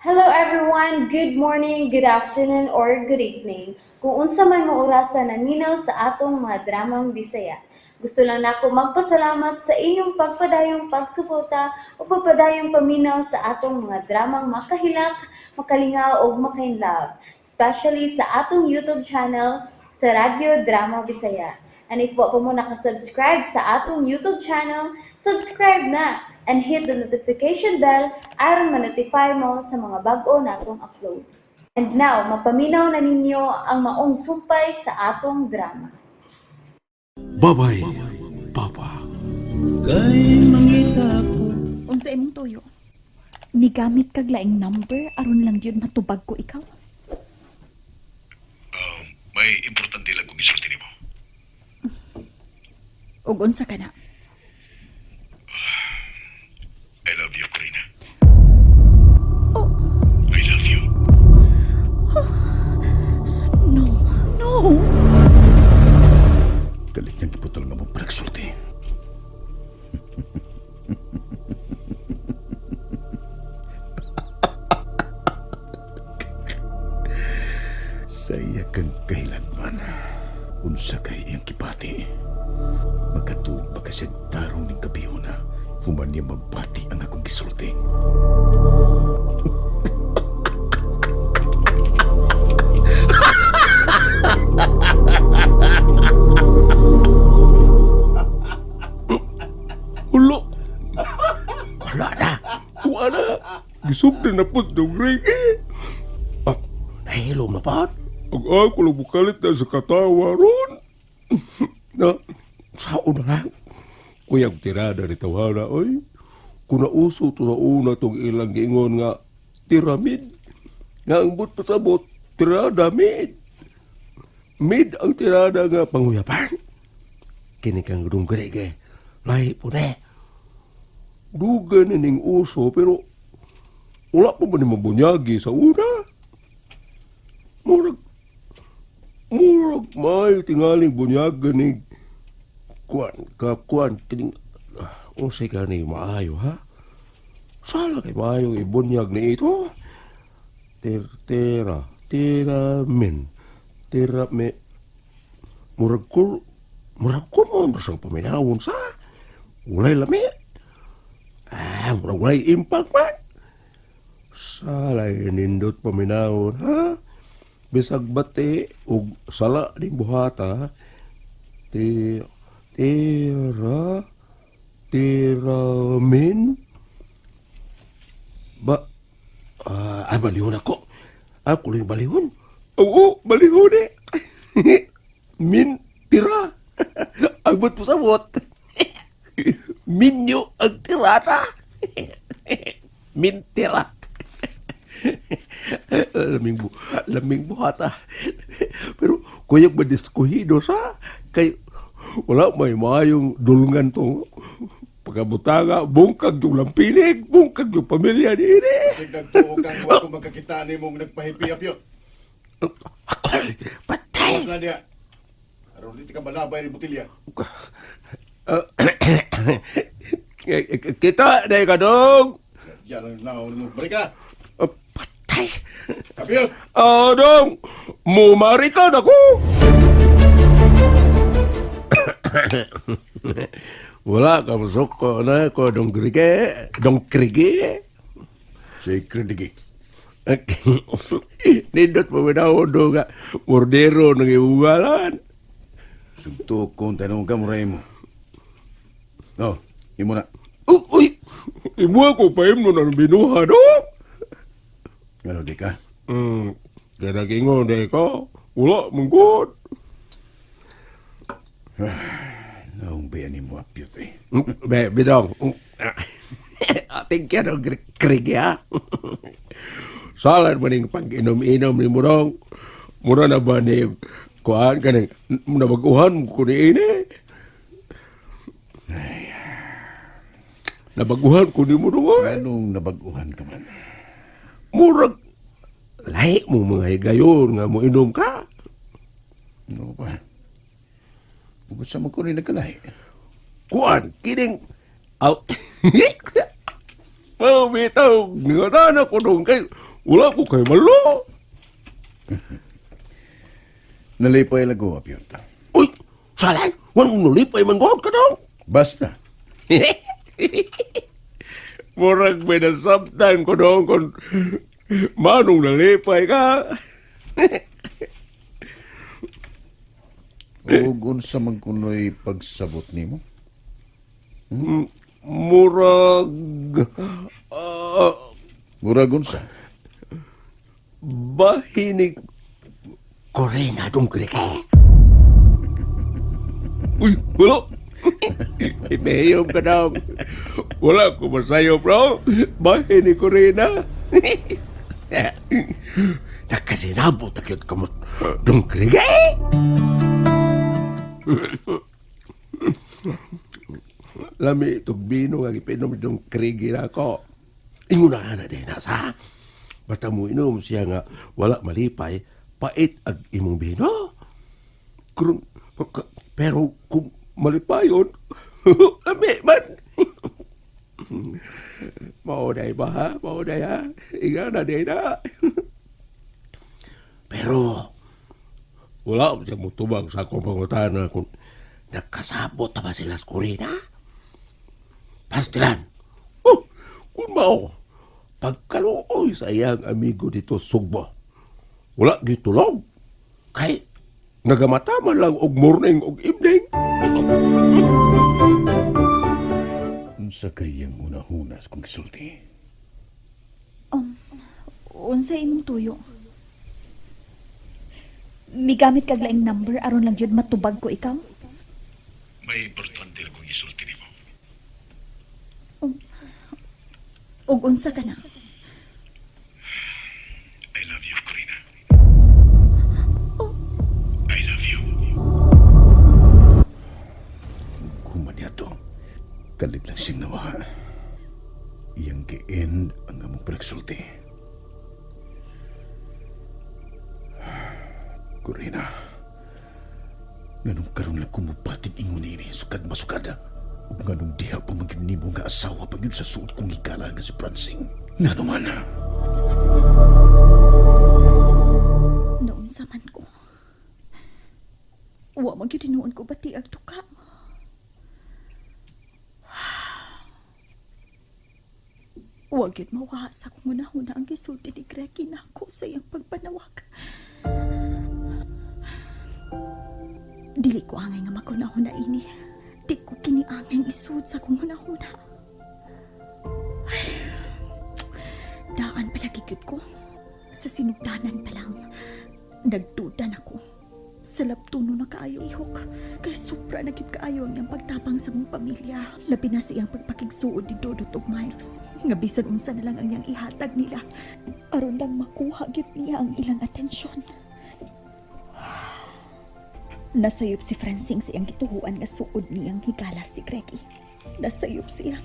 Hello everyone, good morning, good afternoon, or good evening. Kung unsa man mo orasan naminaw sa atong mga dramang Bisaya. Gusto lang nako magpasalamat sa inyong pagpadayong pagsuporta o pagpadayong paminaw sa atong mga dramang makahilak, makalingaw o makainlove, especially sa atong YouTube channel sa Radio Drama Bisaya. And if wa pa mo nakasubscribe sa atong YouTube channel, subscribe na and hit the notification bell aron ma-notify mo sa mga bag-o natong uploads. And now, mapaminaw na ninyo ang maong sumpay sa atong drama. Babay, Papa. Kay mangita ko. Unsa imong tuyo? Migamit kag laing number aron lang yun matubag ko ikaw. May importante lang kong isulti nimo. Ug unsa ka na? I love you, Karina. Oh, I love you. no, no. Galit niyang iputol nga mong pagsulti. Saya kang kailanman. Unsa kay iyang kipati. Magkatuog ba kasi tarong ng kabiho na human niya magbati ang akong gisulti. Ulo! Wala na! Wala! Gisubra na po itong Ricky! Nahilo na pa? Ang ako lang bukalit na sa katawa ron. Na, sao na lang? Kuyang tirada ni tawara, oy. Kung nauso to na una tong ilang gingon nga tiramid. Nga ang but pasabot, tirada mid. Mid ang tirada nga panguyapan. Kini kang dungrege. Lahi po ne. Duga na ning uso, pero wala pa ba ni mabunyagi sa una? Murag may tingaling bunyaga ni kuan kining unsay ka ni maayo ha? Sala kay maayo ibunyag ni ito? Tira me murag ko mo sa paminawon sa ulay lami. Murag ulay impact man. Sala nindot paminawon ha? Bisag bati ug sala ning buhata tiramin ba balihon ako lang balihon. Oo, balihon min tira agbot po sabot minyo ang tirata min tira laming buhata. Pero kuyag madiskuhido sa kay wala may mayong dulungan tong pagkabutanga, bungkag yung lampinig, bungkag yung pamilya ni ini. Nagtuo kang wato magkakita ni mong nagpahipiyap-yop. Patay. Tapos na niya. Aron dito ka balabay ni butilya. Kita dahil ka dong. Yan ang naon mo. Barika! Patay. Kapiyot! Dong, mumari ka na ko. Wala ka masok ko na ko dong krige. Si Kredigi. Nindot pa minahon do nga mordero ng iugalan. Sugto kong tanong ka muray mo. No, imo na. Uy! Imo ako pa mo ng binuha, no? Ano di ka? Kaya nagingon na ikaw. Wala, manggod. Naong bayan ni mo apyot eh. Bidong. Ating kaya ng krigi, ha? Salan mo ning pag-inom-inom ni Murong. Mura na ba ni kuhaan ka ng nabaguhan ko ni ini? Nabaguhan ko ni Murong, ay. Anong nabaguhan ka man? Murag lahi mo mga higayon nga mo inom ka. Ano ba? Bukod sa mo ko rin nagkalahi. Kuan, kining out. Oh, bitaw, ngatan ako dong kay Wala ko kay malo. Nalipay lago, apyot. Uy, salay, wan nulipay man gohod ka daw. Basta. Murag may nasabtan ko doon kung manong nalipay ka. Ug unsa man kunoy pagsabot nimo? Murag... Murag unsa? bahinig Corina dong krike. Uy, wala. Imeyom ka daw. Wala ko masayo, bro. Bahinig Corina. Nakasinabot akit ka mo dong krike. Lami itong bino nga ipinom dong krige na ako. Ingon na din nasa. Basta mo inom siya nga wala malipay, pait ag imong bino. Pero kung malipayon, lami man. Mauday ba ha? Mauday ha? Inga na din ha? Pero, wala mo siya mutubang sa akong pangutana kung nakasabot na ba sila sa Corina? Pastilan, kung mao, pagkaluoy sa iyang amigo dito Sugbo, wala gitulog, kay nagamataman lang og morning og evening. Unsa kayang una-hunas kung gisulti? Unsa imong tuyo? Migamit kag laing number aron lang yun matubag ko ikaw? May importante akong isulti nimo. Ug unsa ka na? I love you, Corina. I love you. Kumanyado. Kalit lang siyang nawa. Iyang gi-end ang among pagsulti. Corina, nganong karon lang kumupatid ingon ini sukad masukada. Ug nganong diha pa magyud nimo nga asawa pag yun sa suot kong ikala nga si Francing. Ngano man na. Naunsa man ko. Wa man gyud tinuon ko bati ag tuka. Wa gyud mawa sa kung una-una ang gisulti ni Greggy nako sa iyang pagpanawag. Dili ko angay nga makunahon na ini. Di ko kiniangay isud sa kung hunahuna. Daan palagi gyud ko. Sa sinugdanan pa lang, nagduda na ko. Sa labtuno na kaayo ihok. Kay supra na gyud kaayo niyang pagtabang sa mong pamilya. Labi na sa iyang pagpakigsuod ni Dodot ug Miles. Nga bisan unsa na lang ang iyang ihatag nila. Aron lang makuha gyud niya ang ilang atensyon. Nasayop si Francing sa iyang gituhuan nga suod niyang higala si Greggy. Nasayop siya.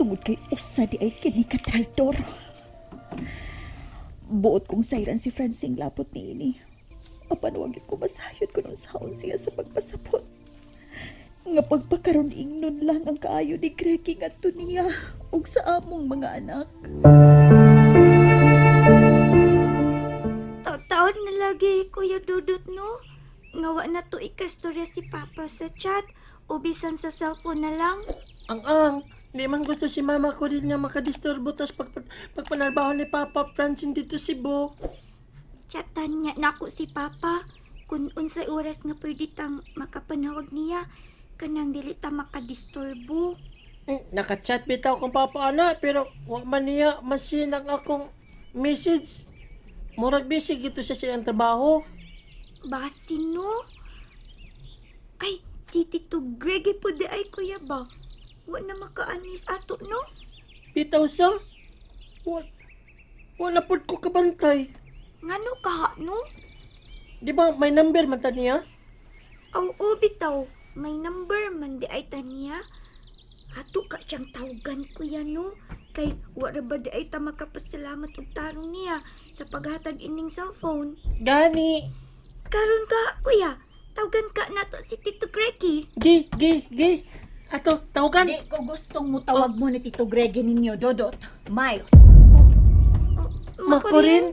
Tungod kay usa di ay kini ka traidor. Buot kong sayran si Francing lapot ni ini. Apan wag ko masayod kung saon siya sa pagpasapot. Nga pagpakaroon ingnon lang ang kaayo ni Greggy ngadto niya ug sa among mga anak. Taon na lagi, Kuya Dudut, no? Ngawa na to ikastorya si Papa sa chat o bisan sa cellphone na lang. Ang, di man gusto si mama ko din nga makadisturbo tas pagpanarbaho ni Papa Francine dito si Bo. Chatan niya nako si Papa kung unsay oras nga pwede tang makapanawag niya kanang dili ta makadisturbo. Nakachat bitaw kong Papa ana pero wa man niya masin ang akong message. Murag busy gito siya sa iyang trabaho. Basin, no? Ay, si Tito Greggy po di ay kuya ba? Wa na makaanis ato, no? Bitaw sa? Wala pod ko kabantay. Ngano ka, no? Di ba may number man ta niya? Oo, bitaw. May number man di ay taniya. Ato ka siyang tawagan, kuya, no? Kay wala ba di ay ta makapasalamat og tarong niya sa paghatag ining cellphone. Gani. Karon ka, kuya. Tawagan ka nato si Tito Greggy. Gi. Ato, tawagan. Di ko gustong mutawag mo ni Tito Greggy ninyo, Dodot. Miles. Ako rin.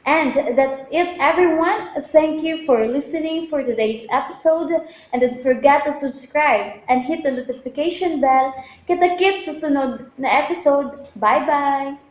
And that's it, everyone. Thank you for listening for today's episode. And don't forget to subscribe and hit the notification bell. Kita-kits sa sunod na episode. Bye-bye!